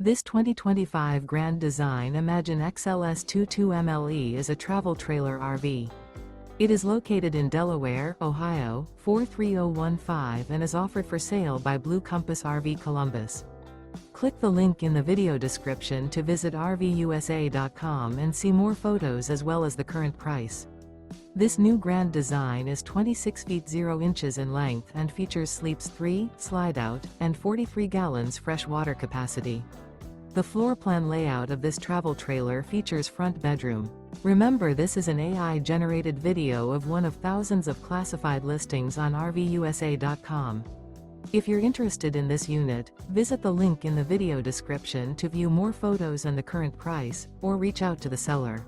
This 2025 Grand Design Imagine XLS 22MLE is a travel trailer RV. It is located in Delaware, Ohio, 43015 and is offered for sale by Blue Compass RV Columbus. Click the link in the video description to visit RVUSA.com and see more photos as well as the current price. This new Grand Design is 26 feet 0 inches in length and features sleeps 3, Slideout, and 43 gallons fresh water capacity. The floor plan layout of this travel trailer features front bedroom. Remember, this is an AI-generated video of one of thousands of classified listings on RVUSA.com. If you're interested in this unit, visit the link in the video description to view more photos and the current price, or reach out to the seller.